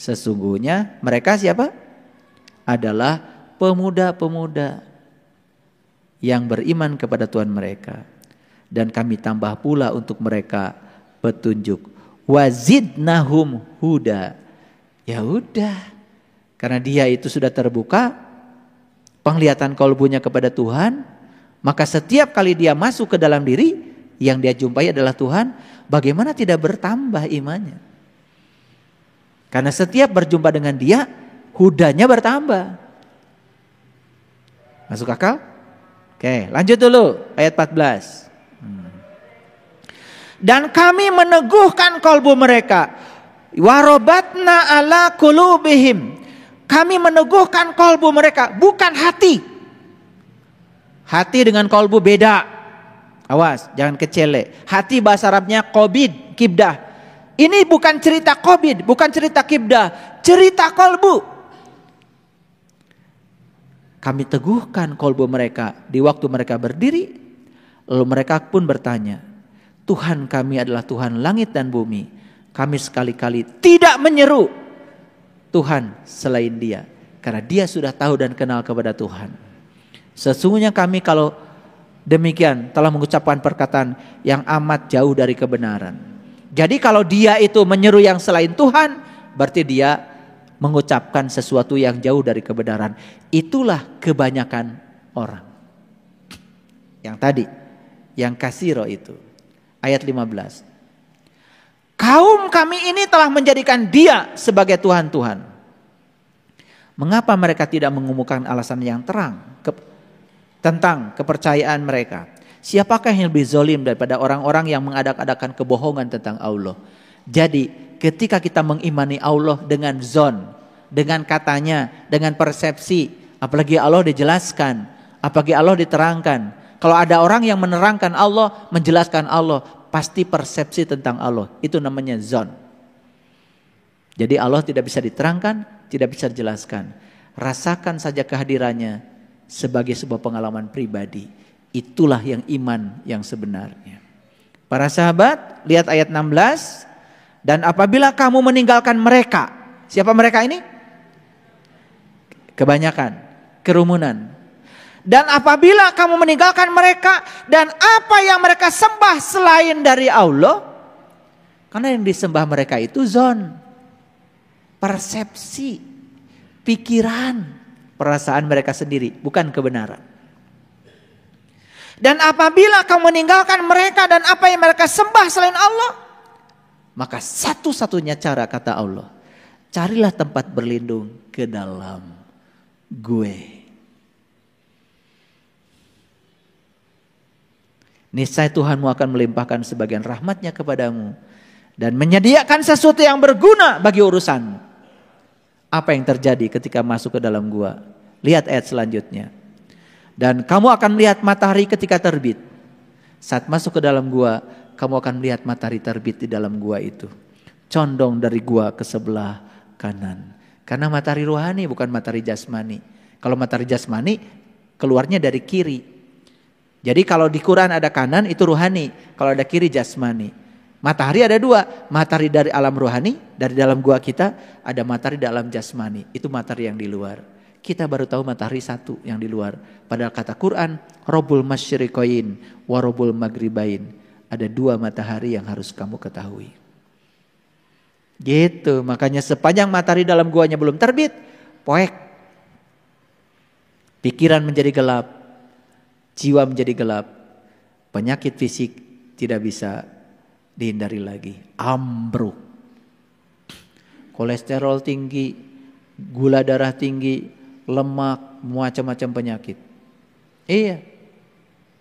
Sesungguhnya mereka siapa? Adalah pemuda-pemuda yang beriman kepada Tuhan mereka. Dan kami tambah pula untuk mereka petunjuk. Wazidnahum huda. Ya udah, karena dia itu sudah terbuka penglihatan kalbunya kepada Tuhan, maka setiap kali dia masuk ke dalam diri, yang dia jumpai adalah Tuhan, bagaimana tidak bertambah imannya? Karena setiap berjumpa dengan dia, hudanya bertambah. Masuk akal? Oke, lanjut dulu ayat 14. Dan kami meneguhkan kalbu mereka. Warobatna ala qulubihim. Kami meneguhkan kalbu mereka, bukan hati. Hati dengan kalbu beda. Awas, jangan kecele. Hati bahasa Arabnya qobid, kibdah. Ini bukan cerita qobid, bukan cerita kibdah, cerita kalbu. Kami teguhkan kalbu mereka di waktu mereka berdiri. Lalu mereka pun bertanya, Tuhan kami adalah Tuhan langit dan bumi. Kami sekali-kali tidak menyeru Tuhan selain dia. Karena dia sudah tahu dan kenal kepada Tuhan. Sesungguhnya kami kalau demikian telah mengucapkan perkataan yang amat jauh dari kebenaran. Jadi kalau dia itu menyeru yang selain Tuhan, berarti dia mengucapkan sesuatu yang jauh dari kebenaran. Itulah kebanyakan orang. Yang tadi, yang kasiro itu. Ayat 15. Kaum kami ini telah menjadikan dia sebagai Tuhan-Tuhan. Mengapa mereka tidak mengumumkan alasan yang terang tentang kepercayaan mereka? Siapakah yang lebih zalim daripada orang-orang yang mengadak-adakan kebohongan tentang Allah? Jadi ketika kita mengimani Allah dengan zon, dengan katanya, dengan persepsi, apalagi Allah dijelaskan, apalagi Allah diterangkan. Kalau ada orang yang menerangkan Allah, menjelaskan Allah, pasti persepsi tentang Allah. Itu namanya zon. Jadi Allah tidak bisa diterangkan, tidak bisa dijelaskan. Rasakan saja kehadirannya sebagai sebuah pengalaman pribadi. Itulah yang iman yang sebenarnya. Para sahabat, lihat ayat 16. Dan apabila kamu meninggalkan mereka. Siapa mereka ini? Kebanyakan, kerumunan. Dan apabila kamu meninggalkan mereka dan apa yang mereka sembah selain dari Allah, karena yang disembah mereka itu zon, persepsi, pikiran, perasaan mereka sendiri, bukan kebenaran. Dan apabila kamu meninggalkan mereka dan apa yang mereka sembah selain Allah, maka satu-satunya cara, kata Allah, carilah tempat berlindung ke dalam gue. Niscaya Tuhanmu akan melimpahkan sebagian rahmatnya kepadamu dan menyediakan sesuatu yang berguna bagi urusanmu. Apa yang terjadi ketika masuk ke dalam gua? Lihat ayat selanjutnya. Dan kamu akan melihat matahari ketika terbit. Saat masuk ke dalam gua, kamu akan melihat matahari terbit di dalam gua itu. Condong dari gua ke sebelah kanan. Karena matahari rohani bukan matahari jasmani. Kalau matahari jasmani keluarnya dari kiri. Jadi kalau di Quran ada kanan itu rohani, kalau ada kiri jasmani. Matahari ada dua, matahari dari alam rohani, dari dalam gua kita, ada matahari dalam jasmani, itu matahari yang di luar. Kita baru tahu matahari satu yang di luar. Padahal kata Quran, Robul Masyriqain wa Robul Maghribain. Ada dua matahari yang harus kamu ketahui. Gitu, makanya sepanjang matahari dalam guanya belum terbit, poek. Pikiran menjadi gelap. Jiwa menjadi gelap, penyakit fisik tidak bisa dihindari lagi, ambruk, kolesterol tinggi, gula darah tinggi, lemak, macam-macam penyakit. Iya,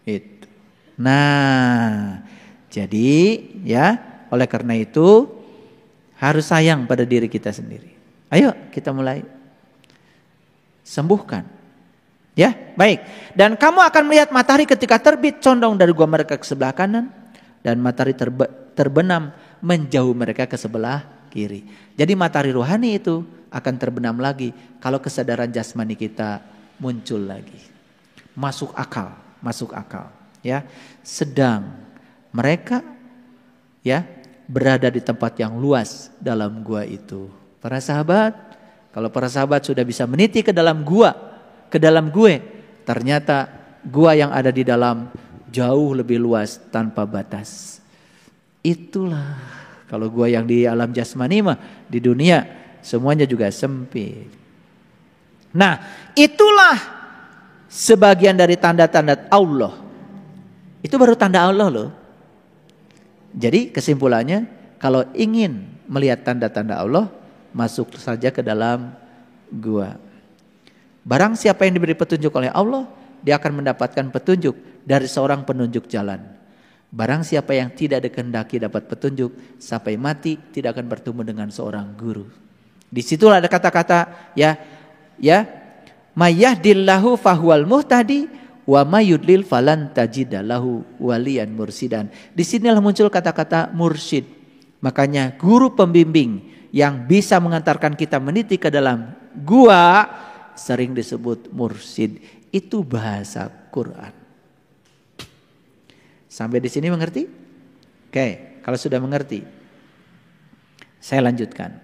itu. Nah, jadi ya, oleh karena itu harus sayang pada diri kita sendiri. Ayo kita mulai sembuhkan. Ya, baik. Dan kamu akan melihat matahari ketika terbit condong dari gua mereka ke sebelah kanan dan matahari terbenam menjauh mereka ke sebelah kiri. Jadi matahari rohani itu akan terbenam lagi kalau kesadaran jasmani kita muncul lagi. Masuk akal, ya. Sedang mereka ya berada di tempat yang luas dalam gua itu. Para sahabat, kalau para sahabat sudah bisa meniti ke dalam gua, ke dalam gue, ternyata gua yang ada di dalam jauh lebih luas tanpa batas. Itulah kalau gua yang di alam jasmani mah di dunia semuanya juga sempit. Nah, itulah sebagian dari tanda-tanda Allah. Itu baru tanda Allah loh. Jadi kesimpulannya, kalau ingin melihat tanda-tanda Allah, masuk saja ke dalam gua. Barang siapa yang diberi petunjuk oleh Allah, dia akan mendapatkan petunjuk dari seorang penunjuk jalan. Barang siapa yang tidak dikehendaki dapat petunjuk, sampai mati tidak akan bertemu dengan seorang guru. Disitulah ada kata-kata ya, mayyahdillahu fahuwal muhtadi wa mayyudlil falan tajidalahu waliyan mursidan. Disinilah muncul kata-kata mursyid. Makanya guru pembimbing yang bisa mengantarkan kita meniti ke dalam gua sering disebut mursyid. Itu bahasa Quran. Sampai di sini mengerti? Oke, kalau sudah mengerti, saya lanjutkan.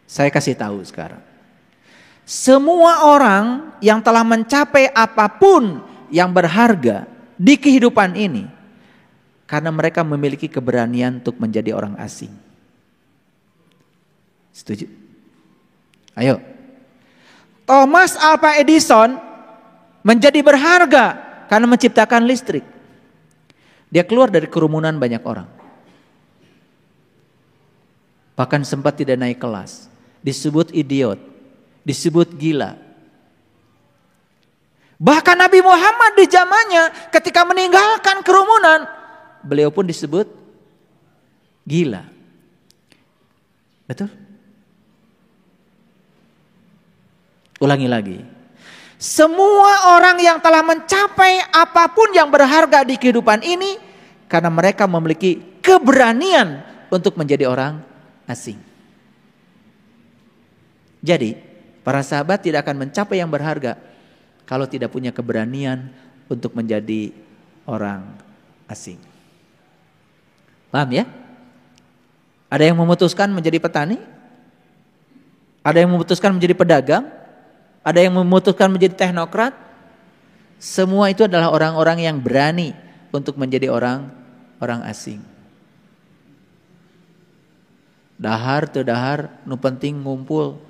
Saya kasih tahu sekarang. Semua orang yang telah mencapai apapun yang berharga di kehidupan ini, karena mereka memiliki keberanian untuk menjadi orang asing. Setuju? Ayo. Thomas Alva Edison menjadi berharga karena menciptakan listrik. Dia keluar dari kerumunan banyak orang. Bahkan sempat tidak naik kelas. Disebut idiot, disebut gila. Bahkan Nabi Muhammad di zamannya ketika meninggalkan kerumunan, beliau pun disebut gila. Betul? Ulangi lagi. Semua orang yang telah mencapai apapun yang berharga di kehidupan ini, karena mereka memiliki keberanian untuk menjadi orang asing. Jadi para sahabat tidak akan mencapai yang berharga kalau tidak punya keberanian untuk menjadi orang asing. Paham ya? Ada yang memutuskan menjadi petani, ada yang memutuskan menjadi pedagang, ada yang memutuskan menjadi teknokrat. Semua itu adalah orang-orang yang berani untuk menjadi orang asing. Dahar teu dahar, nu penting ngumpul.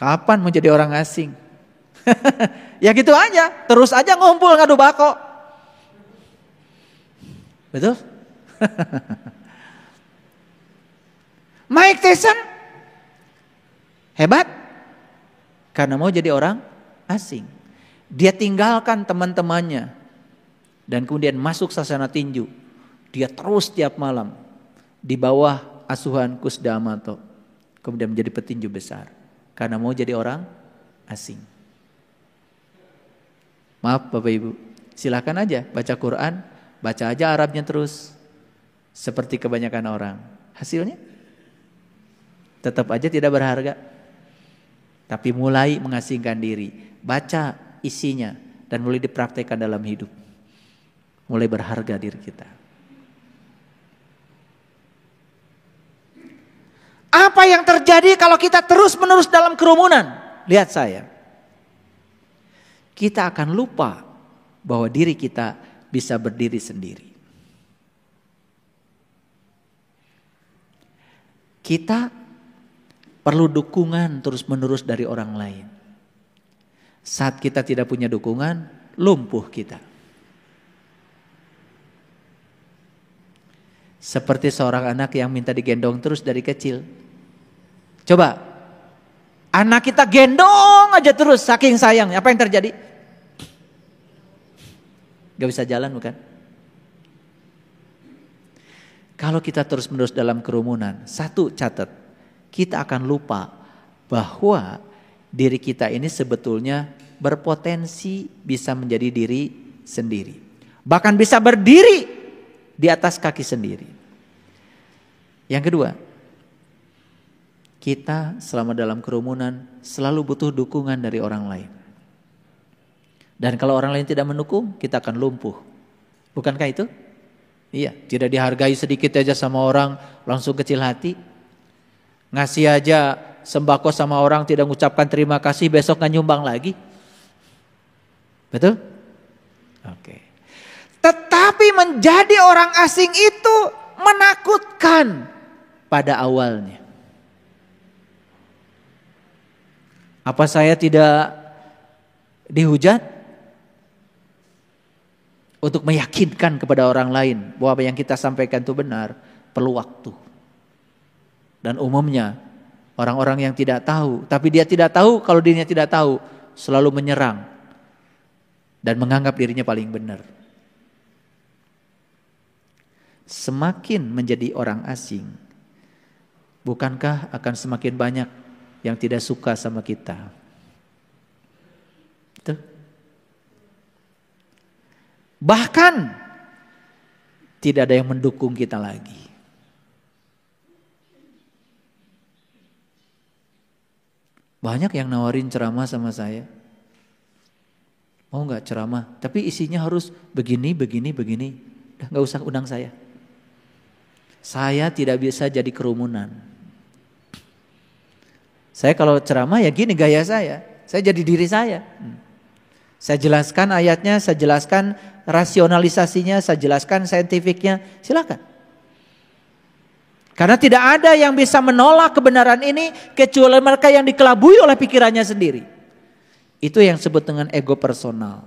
Kapan mau jadi orang asing? Ya gitu aja, terus aja ngumpul ngadu bako. Betul? Mike Tyson hebat karena mau jadi orang asing. Dia tinggalkan teman-temannya dan kemudian masuk sasana tinju. Dia terus tiap malam di bawah asuhan Kus Damato, kemudian menjadi petinju besar. Karena mau jadi orang asing. Maaf Bapak Ibu, silakan aja baca Quran, baca aja Arabnya terus. Seperti kebanyakan orang. Hasilnya tetap aja tidak berharga. Tapi mulai mengasingkan diri. Baca isinya dan mulai dipraktekkan dalam hidup. Mulai berharga diri kita. Apa yang terjadi kalau kita terus-menerus dalam kerumunan? Lihat saya. Kita akan lupa bahwa diri kita bisa berdiri sendiri. Kita perlu dukungan terus-menerus dari orang lain. Saat kita tidak punya dukungan, lumpuh kita. Seperti seorang anak yang minta digendong terus dari kecil. Coba, anak kita gendong aja terus saking sayang. Apa yang terjadi? Gak bisa jalan bukan? Kalau kita terus-menerus dalam kerumunan, satu catat, kita akan lupa bahwa diri kita ini sebetulnya berpotensi bisa menjadi diri sendiri. Bahkan bisa berdiri di atas kaki sendiri. Yang kedua, kita selama dalam kerumunan selalu butuh dukungan dari orang lain. Dan kalau orang lain tidak mendukung, kita akan lumpuh. Bukankah itu? Iya, tidak dihargai sedikit aja sama orang, langsung kecil hati. Ngasih aja sembako sama orang, tidak mengucapkan terima kasih, besok nggak nyumbang lagi. Betul? Oke. Tetapi menjadi orang asing itu menakutkan pada awalnya. Apa saya tidak dihujat? Untuk meyakinkan kepada orang lain bahwa apa yang kita sampaikan itu benar, perlu waktu. Dan umumnya orang-orang yang tidak tahu, tapi dia tidak tahu kalau dirinya tidak tahu, selalu menyerang dan menganggap dirinya paling benar. Semakin menjadi orang asing, bukankah akan semakin banyak yang tidak suka sama kita? Itu. Bahkan tidak ada yang mendukung kita lagi. Banyak yang nawarin ceramah sama saya. Mau gak ceramah? Tapi isinya harus begini, begini, begini. Udah gak usah undang saya. Saya tidak bisa jadi kerumunan. Saya kalau ceramah ya gini gaya saya. Saya jadi diri saya. Saya jelaskan ayatnya, saya jelaskan rasionalisasinya, saya jelaskan saintifiknya, silakan. Karena tidak ada yang bisa menolak kebenaran ini kecuali mereka yang dikelabui oleh pikirannya sendiri. Itu yang disebut dengan ego personal.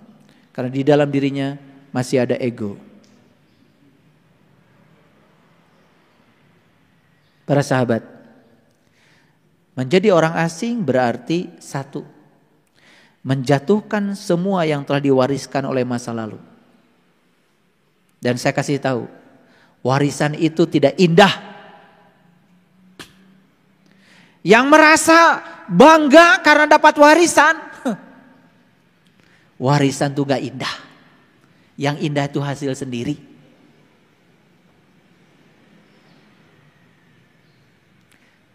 Karena di dalam dirinya masih ada ego. Para sahabat, menjadi orang asing berarti satu, menjatuhkan semua yang telah diwariskan oleh masa lalu. Dan saya kasih tahu, warisan itu tidak indah. Yang merasa bangga karena dapat warisan, warisan itu gak indah. Yang indah itu hasil sendiri.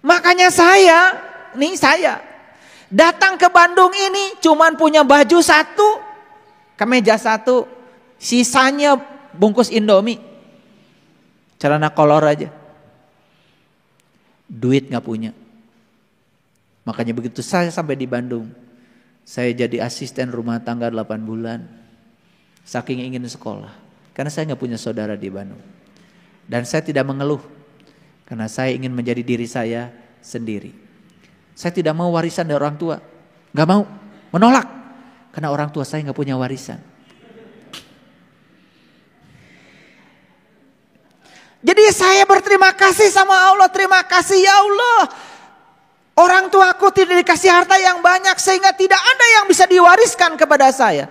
Makanya saya datang ke Bandung ini cuman punya baju satu, kemeja satu, sisanya bungkus Indomie, celana kolor aja. Duit gak punya. Makanya begitu saya sampai di Bandung, saya jadi asisten rumah tangga 8 bulan. Saking ingin sekolah, karena saya gak punya saudara di Bandung. Dan saya tidak mengeluh, karena saya ingin menjadi diri saya sendiri. Saya tidak mau warisan dari orang tua. Gak mau, menolak. Karena orang tua saya gak punya warisan. Jadi saya berterima kasih sama Allah. Terima kasih ya Allah. Orang tuaku tidak dikasih harta yang banyak sehingga tidak ada yang bisa diwariskan kepada saya.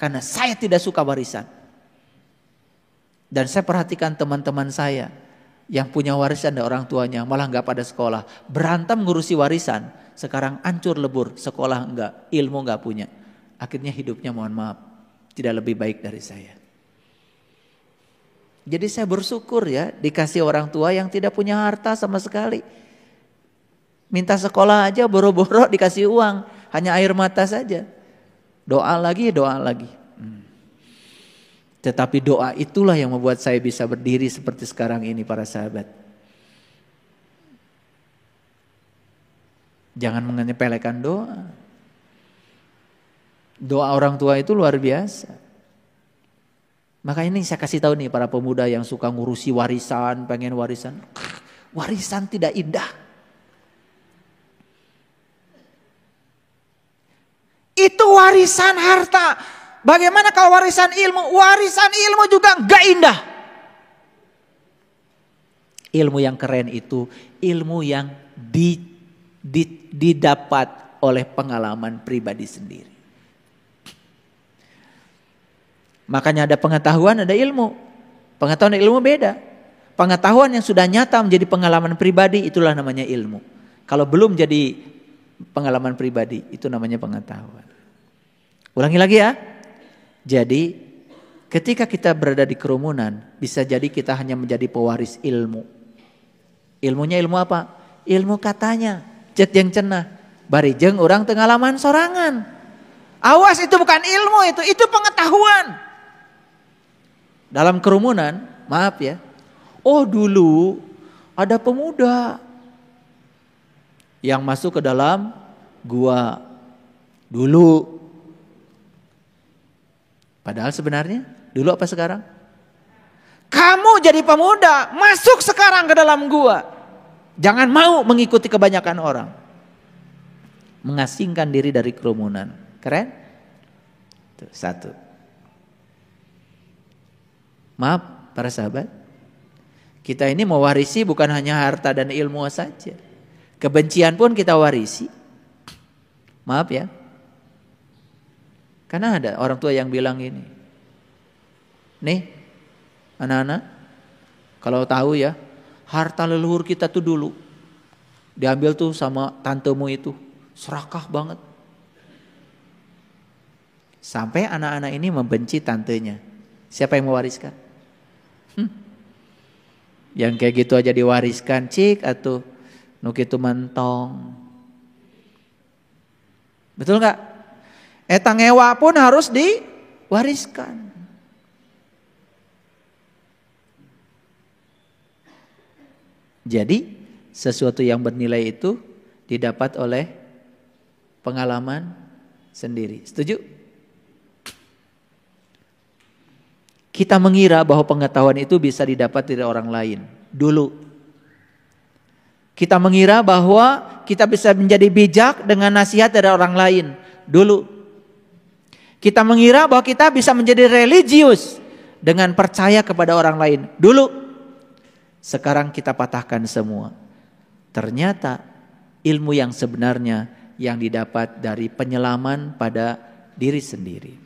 Karena saya tidak suka warisan. Dan saya perhatikan teman-teman saya yang punya warisan dari orang tuanya malah gak pada sekolah. Berantem ngurusi warisan. Sekarang hancur lebur. Sekolah enggak, ilmu gak punya. Akhirnya hidupnya mohon maaf tidak lebih baik dari saya. Jadi saya bersyukur ya dikasih orang tua yang tidak punya harta sama sekali. Minta sekolah aja boro-boro dikasih uang. Hanya air mata saja. Doa lagi. Tetapi doa itulah yang membuat saya bisa berdiri seperti sekarang ini para sahabat. Jangan menyepelekan doa. Doa orang tua itu luar biasa. Maka ini saya kasih tahu nih para pemuda yang suka ngurusi warisan, pengen warisan. Warisan tidak indah. Itu warisan harta. Bagaimana kalau warisan ilmu? Warisan ilmu juga gak indah. Ilmu yang keren itu ilmu yang didapat oleh pengalaman pribadi sendiri. Makanya ada pengetahuan, ada ilmu. Pengetahuan dan ilmu beda. Pengetahuan yang sudah nyata menjadi pengalaman pribadi itulah namanya ilmu. Kalau belum jadi pengalaman pribadi itu namanya pengetahuan. Ulangi lagi ya. Jadi ketika kita berada di kerumunan bisa jadi kita hanya menjadi pewaris ilmu. Ilmunya ilmu apa? Ilmu katanya. Cet yang cenah. Barijeng orang tengalaman sorangan. Awas, itu bukan ilmu, itu pengetahuan. Dalam kerumunan, maaf ya. Oh, dulu ada pemuda yang masuk ke dalam gua dulu. Padahal sebenarnya dulu apa sekarang? Kamu jadi pemuda, masuk sekarang ke dalam gua. Jangan mau mengikuti kebanyakan orang. Mengasingkan diri dari kerumunan. Keren? Itu satu. Maaf para sahabat, kita ini mewarisi bukan hanya harta dan ilmu saja. Kebencian pun kita warisi. Maaf ya. Karena ada orang tua yang bilang ini. Nih, anak-anak, kalau tahu ya, harta leluhur kita tuh dulu diambil tuh sama tantemu itu, serakah banget. Sampai anak-anak ini membenci tantenya. Siapa yang mewariskan? Yang kayak gitu aja diwariskan, cik atau nuk itu mentong. Betul nggak? Etang ewa pun harus diwariskan. Jadi sesuatu yang bernilai itu didapat oleh pengalaman sendiri. Setuju? Kita mengira bahwa pengetahuan itu bisa didapat dari orang lain. Dulu. Kita mengira bahwa kita bisa menjadi bijak dengan nasihat dari orang lain. Dulu. Kita mengira bahwa kita bisa menjadi religius dengan percaya kepada orang lain. Dulu. Sekarang kita patahkan semua. Ternyata ilmu yang sebenarnya yang didapat dari penyelaman pada diri sendiri.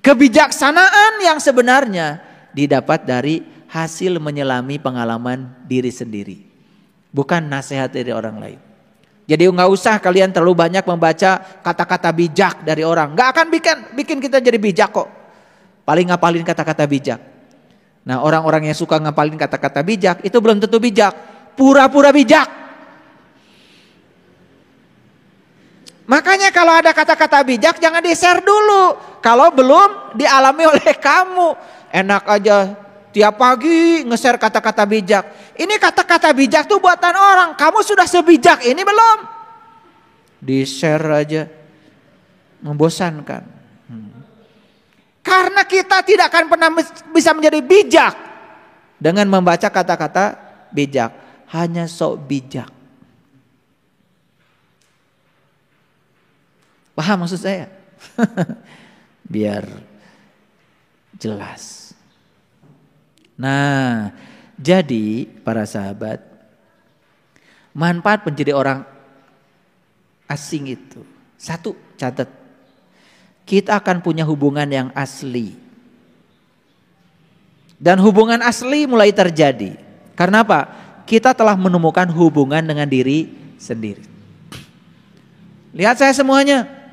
Kebijaksanaan yang sebenarnya didapat dari hasil menyelami pengalaman diri sendiri. Bukan nasihat dari orang lain. Jadi nggak usah kalian terlalu banyak membaca kata-kata bijak dari orang. Nggak akan bikin kita jadi bijak kok. Paling ngapalin kata-kata bijak. Nah, orang-orang yang suka ngapalin kata-kata bijak itu belum tentu bijak. Pura-pura bijak. Makanya kalau ada kata-kata bijak jangan di-share dulu. Kalau belum dialami oleh kamu. Enak aja tiap pagi nge-share kata-kata bijak. Ini kata-kata bijak tuh buatan orang. Kamu sudah sebijak ini belum? Di-share aja. Membosankan. Karena kita tidak akan pernah bisa menjadi bijak dengan membaca kata-kata bijak. Hanya sok bijak. Paham maksud saya? Biar jelas. Nah, jadi para sahabat, manfaat menjadi orang asing itu. Satu, catat. Kita akan punya hubungan yang asli. Dan hubungan asli mulai terjadi. Karena apa? Kita telah menemukan hubungan dengan diri sendiri. Lihat saya semuanya.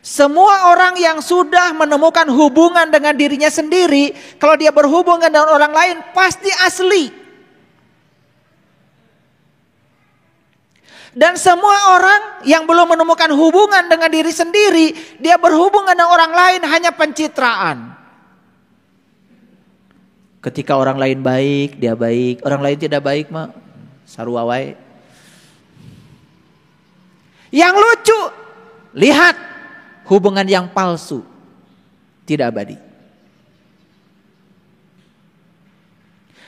Semua orang yang sudah menemukan hubungan dengan dirinya sendiri, kalau dia berhubungan dengan orang lain pasti asli. Dan semua orang yang belum menemukan hubungan dengan diri sendiri, dia berhubungan dengan orang lain hanya pencitraan. Ketika orang lain baik, dia baik. Orang lain tidak baik mah sarua wae. Yang lucu, lihat hubungan yang palsu, tidak abadi.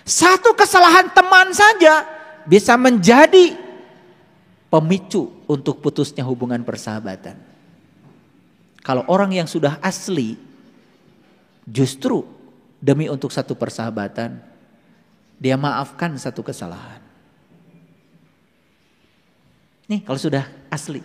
Satu kesalahan teman saja bisa menjadi pemicu untuk putusnya hubungan persahabatan. Kalau orang yang sudah asli, justru demi untuk satu persahabatan, dia maafkan satu kesalahan. Nih kalau sudah asli.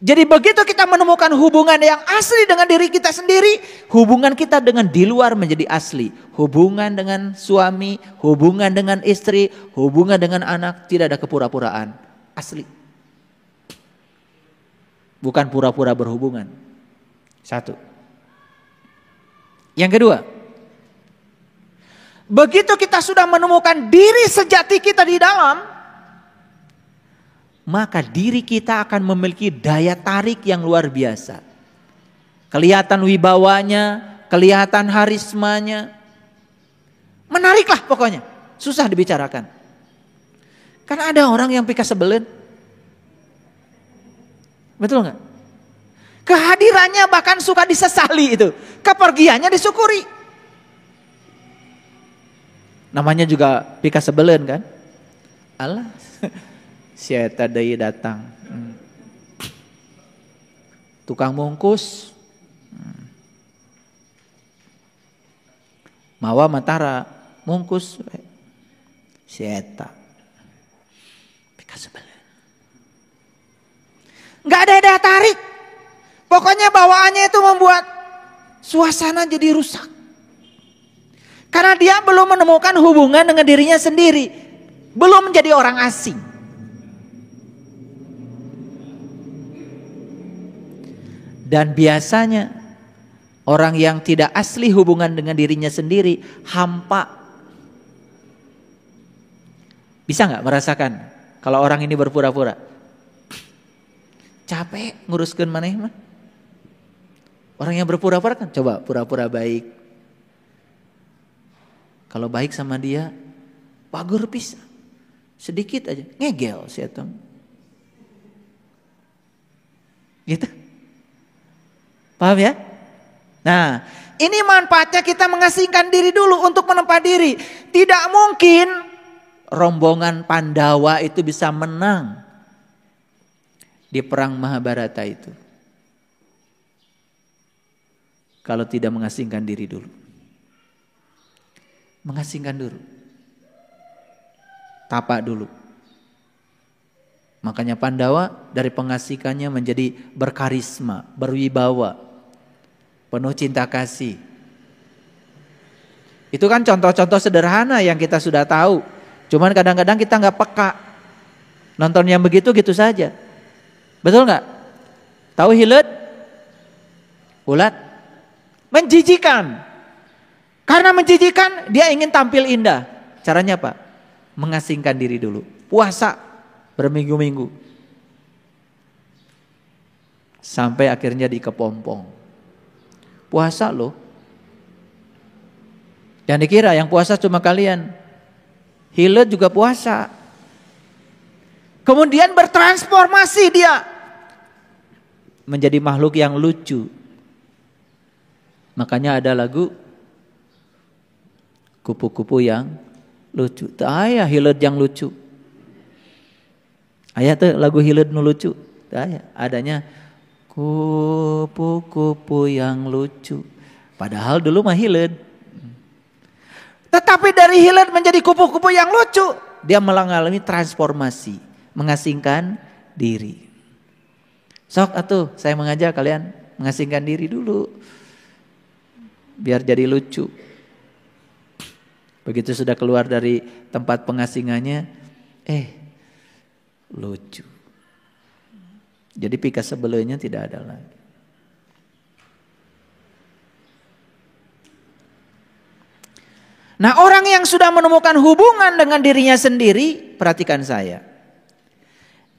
Jadi begitu kita menemukan hubungan yang asli dengan diri kita sendiri, hubungan kita dengan di luar menjadi asli. Hubungan dengan suami, hubungan dengan istri, hubungan dengan anak, tidak ada kepura-puraan. Asli. Bukan pura-pura berhubungan. Satu. Yang kedua, begitu kita sudah menemukan diri sejati kita di dalam, maka diri kita akan memiliki daya tarik yang luar biasa. kelihatan wibawanya, kelihatan harismanya. Menariklah pokoknya, susah dibicarakan. Karena ada orang yang pika sebelen. Betul nggak? Kehadirannya bahkan suka disesali itu. Kepergiannya disyukuri. Namanya juga pika sebelen kan? Allah, si eta deui datang. Tukang mungkus. Mawa matara mungkus si eta. Pika sebelen. Enggak ada daya tarik. Pokoknya bawaannya itu membuat suasana jadi rusak. Karena dia belum menemukan hubungan dengan dirinya sendiri. Belum menjadi orang asing. Dan biasanya orang yang tidak asli hubungan dengan dirinya sendiri hampa. Bisa nggak merasakan kalau orang ini berpura-pura? Capek nguruskeun maneh mah. Orang yang berpura-pura kan coba pura-pura baik. Kalau baik sama dia, pagur pisan. Sedikit aja ngegel si eta. Gitu. Paham ya? Nah, ini manfaatnya kita mengasingkan diri dulu untuk menempa diri. Tidak mungkin rombongan Pandawa itu bisa menang di perang Mahabharata itu. Kalau tidak mengasingkan diri dulu. Mengasingkan dulu. Tapak dulu. Makanya Pandawa dari pengasihkannya menjadi berkarisma, berwibawa, penuh cinta kasih. Itu kan contoh-contoh sederhana yang kita sudah tahu. Cuman kadang-kadang kita nggak peka. Nonton yang begitu gitu saja. Betul nggak? Tahu hilet? Ulat? Menjijikan. Karena menjijikan dia ingin tampil indah. Caranya apa? Mengasingkan diri dulu. Puasa berminggu-minggu. Sampai akhirnya dikepompong. Puasa loh. Jangan dikira yang puasa cuma kalian. Hilet juga puasa. Kemudian bertransformasi dia. Menjadi makhluk yang lucu. Makanya ada lagu kupu-kupu yang lucu. Aya hilet yang lucu. Aya tuh lagu hilet nu lucu. Aya adanya kupu-kupu yang lucu. Padahal dulu mah hilet. Tetapi dari hilet menjadi kupu-kupu yang lucu, dia mengalami transformasi, mengasingkan diri. Sok atuh saya mengajak kalian mengasingkan diri dulu. Biar jadi lucu. Begitu sudah keluar dari tempat pengasingannya, lucu. Jadi pika sebelumnya tidak ada lagi. Nah, orang yang sudah menemukan hubungan dengan dirinya sendiri, perhatikan saya.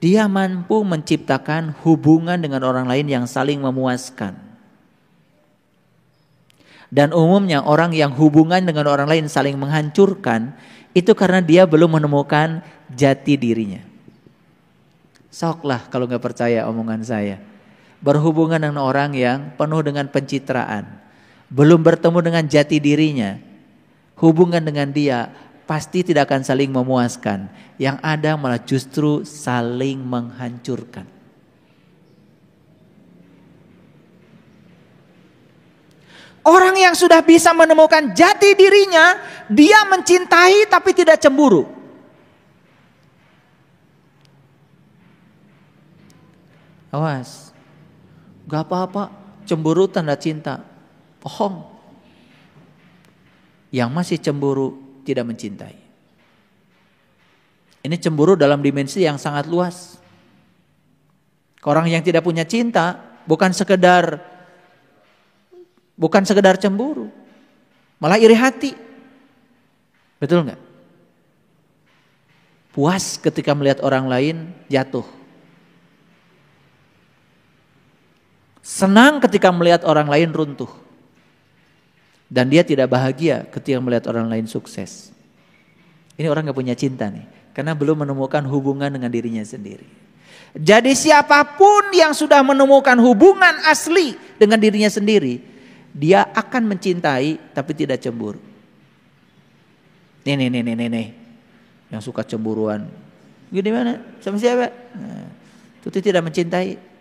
Dia mampu menciptakan hubungan dengan orang lain yang saling memuaskan. Dan umumnya orang yang hubungan dengan orang lain saling menghancurkan, itu karena dia belum menemukan jati dirinya. Soklah kalau gak percaya omongan saya. Berhubungan dengan orang yang penuh dengan pencitraan, belum bertemu dengan jati dirinya. Hubungan dengan dia pasti tidak akan saling memuaskan. Yang ada malah justru saling menghancurkan. Orang yang sudah bisa menemukan jati dirinya, dia mencintai tapi tidak cemburu. Awas, gak apa-apa, cemburu tanda cinta. Bohong. Yang masih cemburu tidak mencintai. Ini cemburu dalam dimensi yang sangat luas. Orang yang tidak punya cinta bukan sekedar cemburu, malah iri hati. Betul nggak? Puas ketika melihat orang lain jatuh. senang ketika melihat orang lain runtuh. Dan dia tidak bahagia ketika melihat orang lain sukses. Ini orang gak punya cinta nih. Karena belum menemukan hubungan dengan dirinya sendiri. Jadi siapapun yang sudah menemukan hubungan asli dengan dirinya sendiri, dia akan mencintai tapi tidak cemburu. Nih. Yang suka cemburuan. Gimana? Sama siapa? Nah, itu tidak mencintai.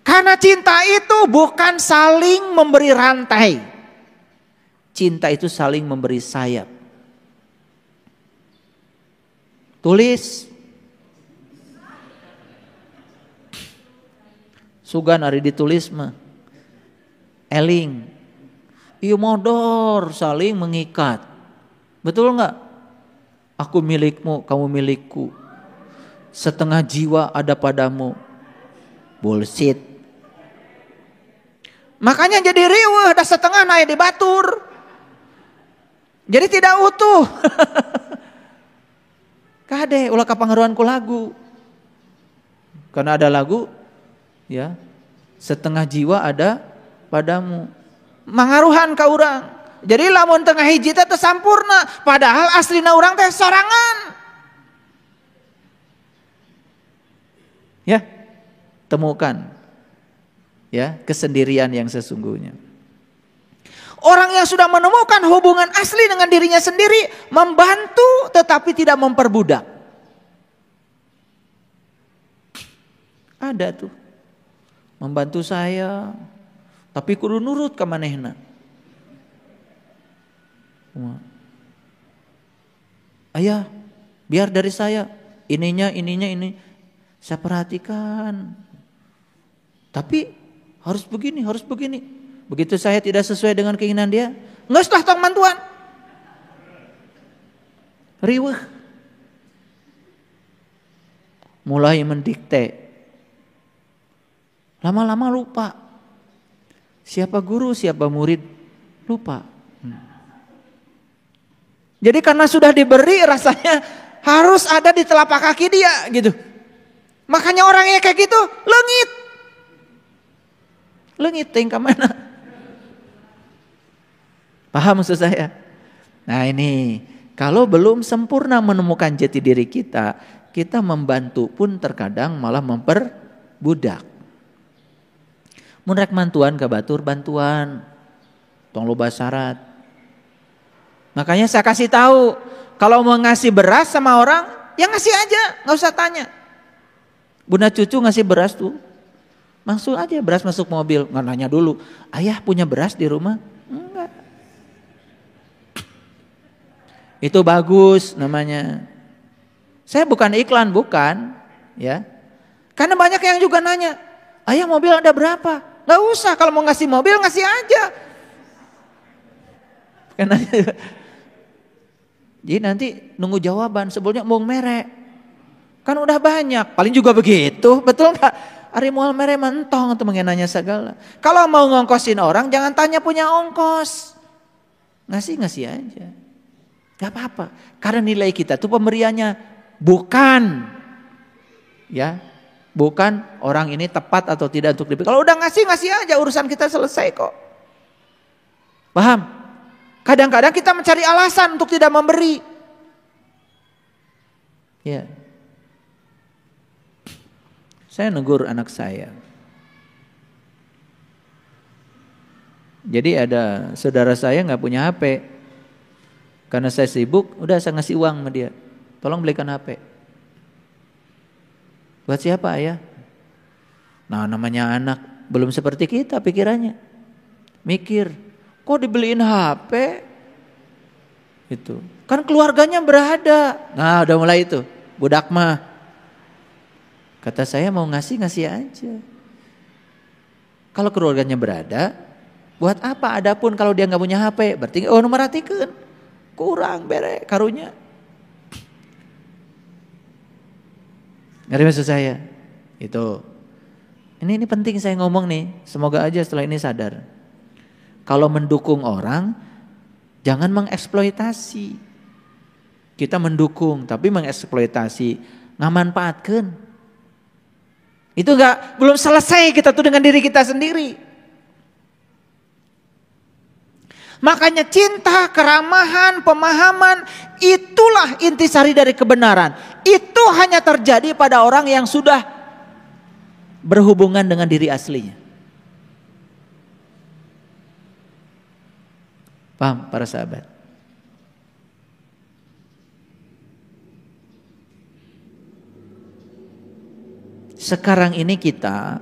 Karena cinta itu bukan saling memberi rantai. Cinta itu saling memberi sayap. Tulis. Sugan hari ditulis mah. Eling. Iya modor saling mengikat. Betul enggak? Aku milikmu, kamu milikku. Setengah jiwa ada padamu. Bullshit. Makanya jadi riweuh, dah setengah naik di batur. Jadi tidak utuh. Kade ulah kapangaruhan ku lagu. Karena ada lagu ya, setengah jiwa ada padamu. Mangaruhan ka urang. Jadi lamun tengah hiji teh teu sampurna, padahal aslina urang teh sorangan. Ya, temukan ya kesendirian yang sesungguhnya. Orang yang sudah menemukan hubungan asli dengan dirinya sendiri membantu tetapi tidak memperbudak. Ada tuh membantu saya tapi kudu nurut ka manehna. Ayah, biar dari saya ininya ini saya perhatikan. Tapi harus begini. Begitu saya tidak sesuai dengan keinginan dia, nggak setelah tong mantuan. Riweuh. Mulai mendikte. Lama-lama lupa. Siapa guru, siapa murid, lupa. Jadi karena sudah diberi rasanya harus ada di telapak kaki dia gitu. Makanya orangnya kayak gitu, Leungit tingkah mana? Paham maksud saya? Nah ini, kalau belum sempurna menemukan jati diri kita, kita membantu pun terkadang malah memperbudak. Mun rek mantuan ka batur bantuan, tong loba syarat. Makanya saya kasih tahu, kalau mau ngasih beras sama orang, ya ngasih aja, nggak usah tanya. Bunda cucu ngasih beras tuh. Langsung aja beras masuk mobil, nggak nanya dulu. Ayah punya beras di rumah? Enggak. Itu bagus namanya. Saya bukan iklan, bukan, ya. Karena banyak yang juga nanya, ayah mobil ada berapa? Nggak usah, kalau mau ngasih mobil ngasih aja. Karena jadi nanti nunggu jawaban sebelumnya mau merek. Kan udah banyak, paling juga begitu, betul nggak? Ari moal mere mentong atau mengenanya segala. Kalau mau ngongkosin orang jangan tanya punya ongkos. Ngasih aja. Gak apa-apa. Karena nilai kita tuh pemberiannya bukan ya, bukan orang ini tepat atau tidak untuk diberi. Kalau udah ngasih aja, urusan kita selesai kok. Paham? Kadang-kadang kita mencari alasan untuk tidak memberi. Ya. Saya negur anak saya. Jadi ada saudara saya nggak punya HP. Karena saya sibuk, udah saya ngasih uang sama dia. Tolong belikan HP. Buat siapa ayah? Nah namanya anak belum seperti kita pikirannya. Mikir, kok dibeliin HP? Itu kan keluarganya berada. Nah udah mulai itu, budak mah. Kata saya mau ngasih aja. Kalau keluarganya berada, buat apa? Adapun kalau dia nggak punya HP, berarti merhatikan kurang bere karunya. Ngerti maksud saya? Itu. Ini penting saya ngomong nih. Semoga aja setelah ini sadar. Kalau mendukung orang, jangan mengeksploitasi. Kita mendukung, tapi mengeksploitasi, ngamanfaatkan. Itu belum selesai kita tuh dengan diri kita sendiri. Makanya cinta, keramahan, pemahaman, itulah intisari dari kebenaran. Itu hanya terjadi pada orang yang sudah berhubungan dengan diri aslinya. Paham para sahabat? Sekarang ini kita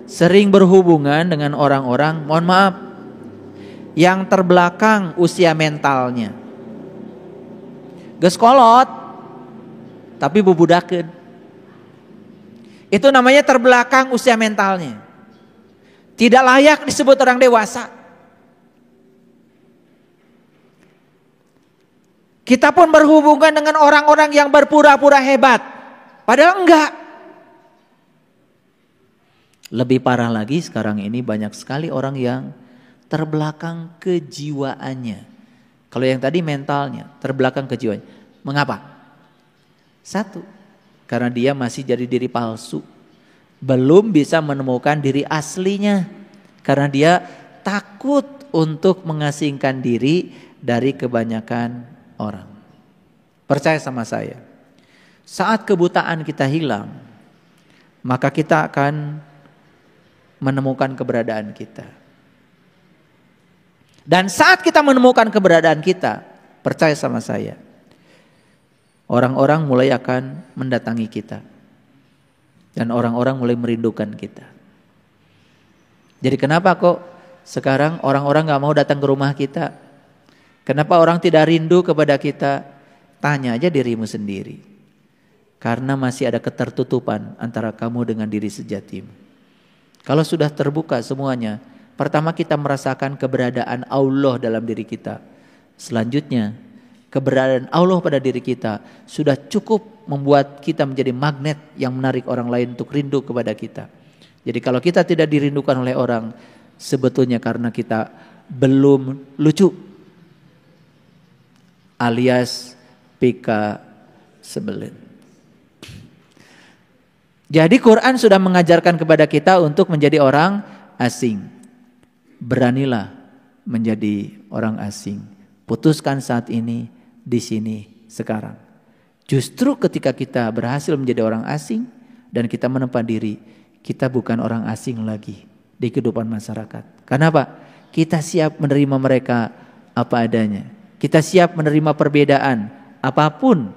sering berhubungan dengan orang-orang, mohon maaf, yang terbelakang usia mentalnya. Geus kolot tapi bubudakeun. Itu namanya terbelakang usia mentalnya. Tidak layak disebut orang dewasa. Kita pun berhubungan dengan orang-orang yang berpura-pura hebat, padahal enggak. Lebih parah lagi sekarang ini banyak sekali orang yang terbelakang kejiwaannya. Kalau yang tadi mentalnya, terbelakang kejiwaannya. Mengapa? Satu, karena dia masih jadi diri palsu. Belum bisa menemukan diri aslinya. Karena dia takut untuk mengasingkan diri dari kebanyakan orang. Percaya sama saya. Saat kebutaan kita hilang, maka kita akan menemukan keberadaan kita. Dan saat kita menemukan keberadaan kita, percaya sama saya, orang-orang mulai akan mendatangi kita. Dan orang-orang mulai merindukan kita. Jadi kenapa kok sekarang orang-orang gak mau datang ke rumah kita? Kenapa orang tidak rindu kepada kita? Tanya aja dirimu sendiri. Karena masih ada ketertutupan antara kamu dengan diri sejatimu. Kalau sudah terbuka semuanya, pertama kita merasakan keberadaan Allah dalam diri kita. Selanjutnya, keberadaan Allah pada diri kita sudah cukup membuat kita menjadi magnet yang menarik orang lain untuk rindu kepada kita. Jadi kalau kita tidak dirindukan oleh orang, sebetulnya karena kita belum lucu. Alias PK sebelin. Jadi Quran sudah mengajarkan kepada kita untuk menjadi orang asing. Beranilah menjadi orang asing. Putuskan saat ini, di sini, sekarang. Justru ketika kita berhasil menjadi orang asing dan kita menempa diri, kita bukan orang asing lagi di kehidupan masyarakat. Kenapa? Kita siap menerima mereka apa adanya. Kita siap menerima perbedaan apapun.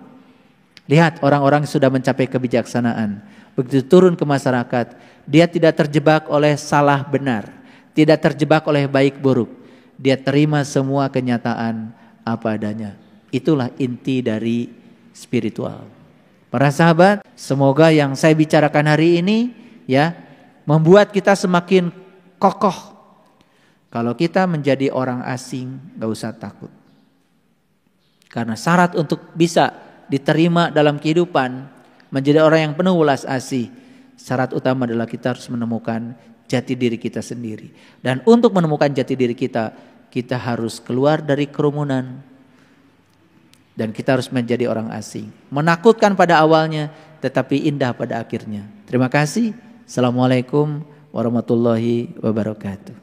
Lihat orang-orang sudah mencapai kebijaksanaan. Begitu turun ke masyarakat, dia tidak terjebak oleh salah benar. Tidak terjebak oleh baik buruk. Dia terima semua kenyataan apa adanya. Itulah inti dari spiritual. Para sahabat, semoga yang saya bicarakan hari ini ya membuat kita semakin kokoh. Kalau kita menjadi orang asing, gak usah takut. Karena syarat untuk bisa diterima dalam kehidupan, menjadi orang yang penuh welas asih, syarat utama adalah kita harus menemukan jati diri kita sendiri. Dan untuk menemukan jati diri kita, kita harus keluar dari kerumunan. Dan kita harus menjadi orang asing. Menakutkan pada awalnya, tetapi indah pada akhirnya. Terima kasih. Assalamualaikum warahmatullahi wabarakatuh.